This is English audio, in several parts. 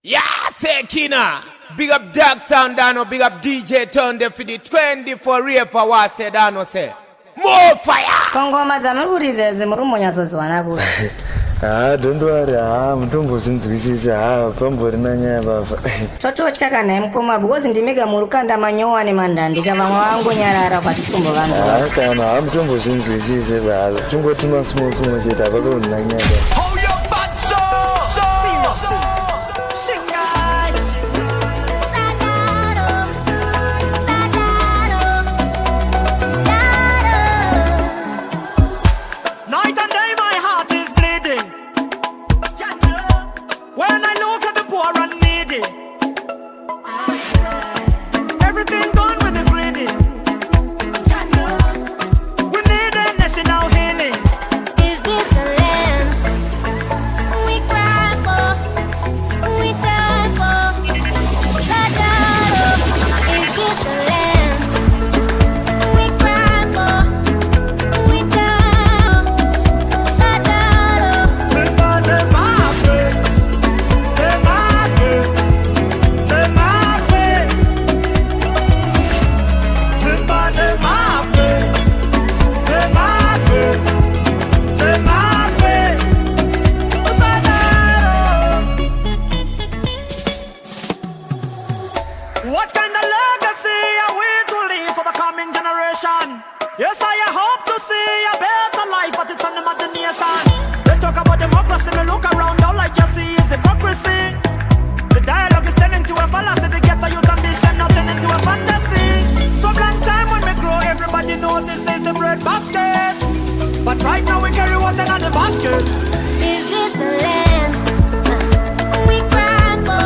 Yeah, say Kina. Big up Dark Sound Dano, big up DJ Tunde for the 24 rave for what say Dano say. More fire! Kongoma zamurize zimurumonya zozwana ku. Don't worry, mutombo zinzwisisa pambori nanya baba. Toto chikaka naye mkoma because ndimega murukanda manyowa ne manda ndikava wangu nyarara kwa tikumbo vanzo. Kana mutombo zinzwisisa baba. Chingoti masimo cheta baba nanya baba. What kind of legacy are we to leave for the coming generation? Yes, I hope to see a better life, but it's on the imagination. They talk about democracy, me look around, all I just see is hypocrisy. The dialogue is turning to a fallacy, they get a youth ambition, not turning into a fantasy. From long time when we grow, everybody know this is the bread basket. But right now we carry water in the basket. Is this the land we cry for?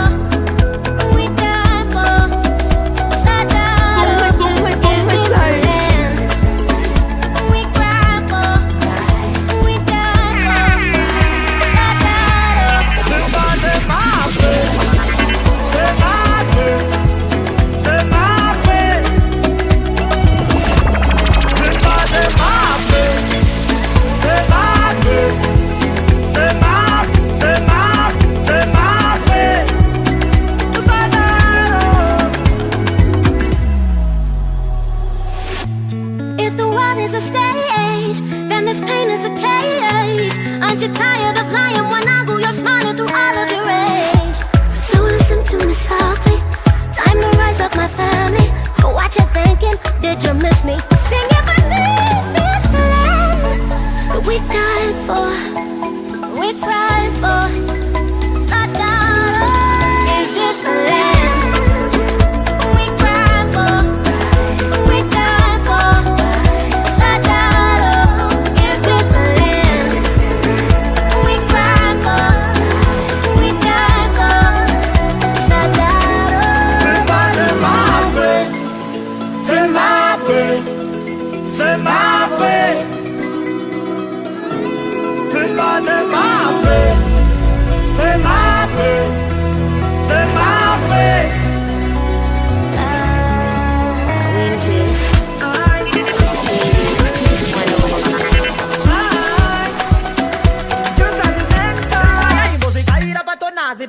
A stage, then this pain is a cage. Aren't you tired of lying when I go? You're smiling through all of your rage. So listen to me softly. Time to rise up, my family. What you thinking? Did you miss me? Sing it for me. Is this the land that we died for? We cried for. Da, da, da. Is this the land?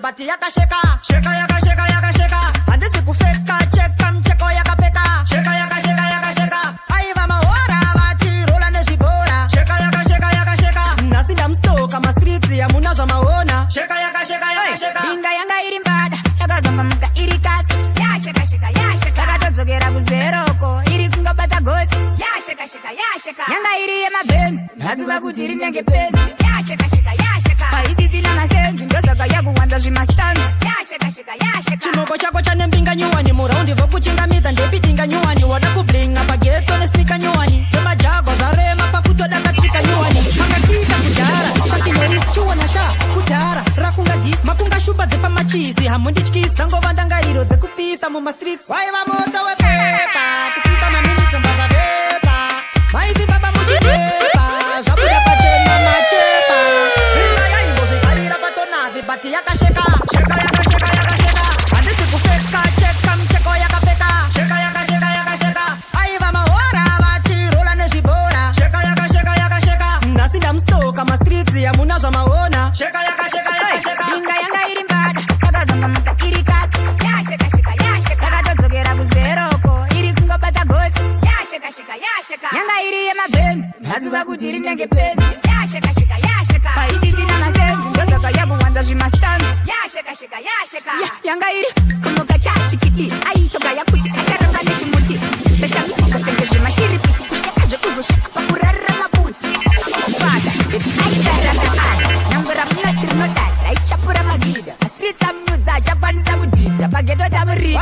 Bati yaka sheka, sheka yaka sheka yaka sheka. Andisi kufeka, cheka mcheko yaka peka. Sheka yaka sheka yaka sheka. Aiva maora, vati rola nezibora. Sheka yaka sheka yaka sheka. Nasinda mstoka maskriti ya munazo maona. Sheka yaka sheka yaka sheka. Binga yanga iri mbada, yaka zonga muka iri katsi. Ya sheka sheka ya sheka. Yaka todzogera kuzeroko, iri kunga bata goti. Ya sheka sheka ya sheka. Yanga iri yema benzi, nazuva kuti iri nyange pezi. Ya sheka sheka ya sheka. Paisisi na masenzi, ndosaka yakuwanda zvimastanzi. Ya sheka sheka ya sheka. Chinoko chako chane mbinga nyuwani, muraundi vokuchingamidza ndepitinga nyuwani. Wada kublinga pageto nestika nyuwani. Kemajago zarema pakutoda katrika nyuwani. Makakita kudara, chakinerisi chuwana sha kudara. Rakunga disi, makunga shuba dzepa machizi. Hamundityisa ngovanda ngairo dzekupisa muma streets. Waiva moto wepepa, kupisa maminitsi mbaza vepa. Maisi baba muchipepa, zvabuda pachena machepa. Binga yaimbozikalira patonazi, bati yakasheka. Sheka yakasheka yakasheka. Handisi kufeka, cheka mcheko yakapeka. Sheka yakasheka yakasheka. Aiva mahora, vachirola nezvibora. Sheka yakasheka yakasheka. Nasinda mstoka ma streets ya munazva maona. Sheka yakasheka yakasheka. Binga yanga iri mbada, yaka zonga muka nyangepezi yasheka sheka yasheka paisisi namasenzi ndosaka yakuwanza zvimastanzi yasheka sheka yasheka yanga iri kumuka chachikiti aitoka yakuti acharamba nechimuti peshamisuko senge zvemashiripiti kusheka zvekuzosheka pakurarira mabuti fada aitaranaada nyangora munoti rinodada aichapura magida asitsa munudza achakwanisa kudhidha pageto tamurida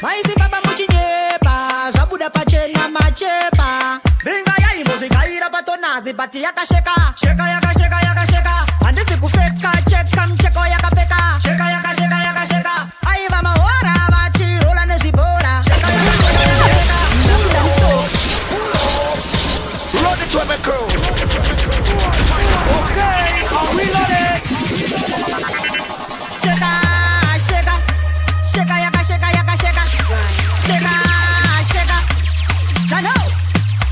maisi baba muchinyepa zvabuda pachena machepa bringa yaimbozvigaira patonazi bati yakasheka sheka yakasheka yakasheka handisi kufeka cheka mcheko yakapeka sheka yakasheka yakasheka aiva mahora vachirola nezvibhora sheka yakasheka sheka sheka sheka yakasheka yakasheka sheka sheka jano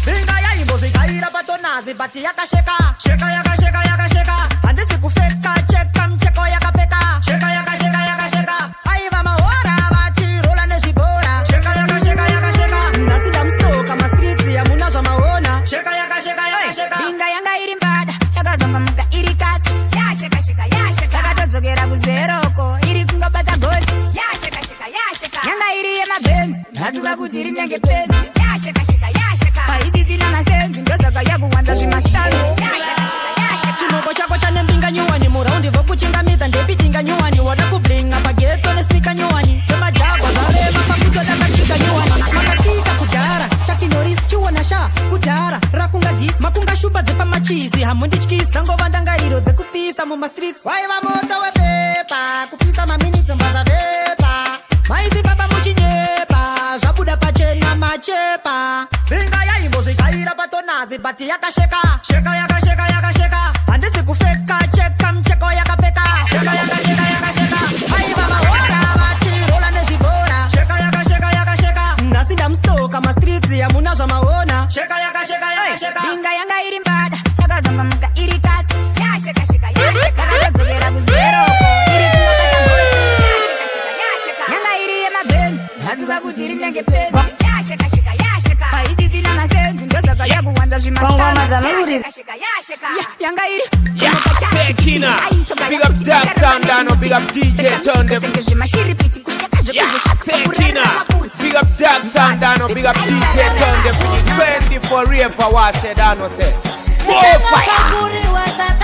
bringa yaimbozvigaira patonazi bati yakasheka sheka yakasheka yakasheka handisi kufeka cheka mcheko yakapeka sheka yakasheka yakasheka aiva mahora vachirola nezvibhora sheka yakasheka yakasheka nhasi ndamustoka maskritsi yamuna zvamaona sheka yakasheka yakasheka bringa yanga iri mbada yakazongomuka iri katsi yasheka sheka yasheka yakatodzokera kuzeroko iri kungobata godzi yasheka sheka yasheka yanga iri yemabhenzi nhasuka kuti iri nyangepezi yasheka sheka yasheka paisisi namasenzi ndosaka yakuwanza zvimastanzi yasheka sheka yasheka chinoko chako chane mbinga nyuwani muraundi vokuchingamidza ndepitinga nyuwani wada kublinga pageto nesnika nyuwani temajagwa zarema pakutoda katika nyuwani makakika kudhara chakinorisi chiwona sha kudhara rakunga disi makunga shumba dzepamachizi hamundityisa ngova ndangariro dzekupisa mumastreets waiva moto wepepa kupisa maminitsi mbaza vepa maisi baba muchinyepa zvabuda pachena machepa bringa yaimbozvigaira patonazi bati yakasheka sheka yakasheka yakasheka handisi kufeka cheka mcheko yakapeka sheka yakasheka yakasheka aiva mahora vachirola nezvibhora sheka yakasheka yakasheka nhasi ndamustoka mastritsi yamuna zvamaona sheka yakasheka yakasheka bringa yanga iri mbada yakazongomuka iri katsi yasheka sheka yasheka yakatodzokera kuzeroko iri kungobata godzi yasheka sheka yasheka yanga iri yemabhenzi nhasuka kuti iri nyangepezi yasheka sheka yasheka paisisi namasenzi ndosaka yakuwanza Ngoma za Melody. yasheka yasheka yanga iri Sekina, big up Dark Sound, I know big up DJ Turn the zvemashiripiti kusheka Sekina, big up Dark Sound, I know big up DJ Turn the 24 real for what said I know say more fire.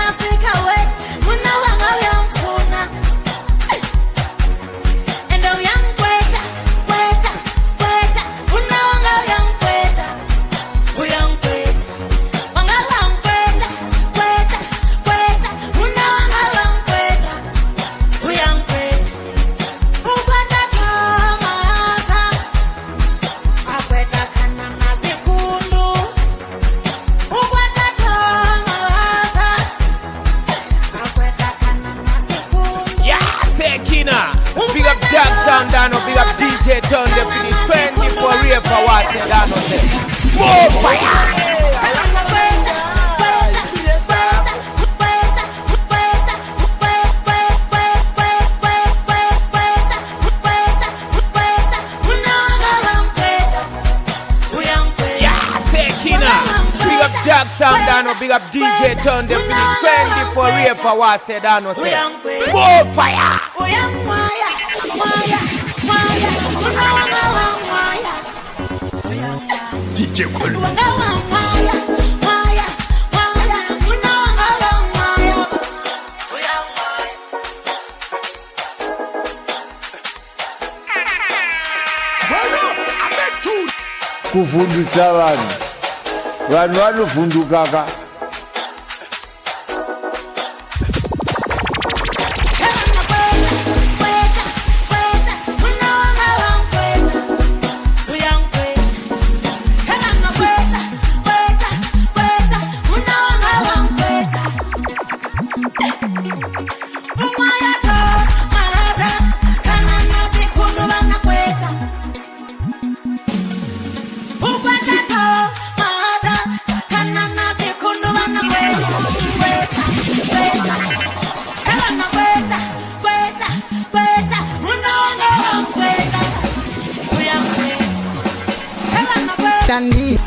Big up Dark Sound, I know big up DJ Turn the 24 real for what said I know say more fire. Big up Dark Sound, I know big up DJ Turn the 24 real for what said I know say more fire. DJ Kulu. Kufundisa vanhu vanovhundukaka Kana tandi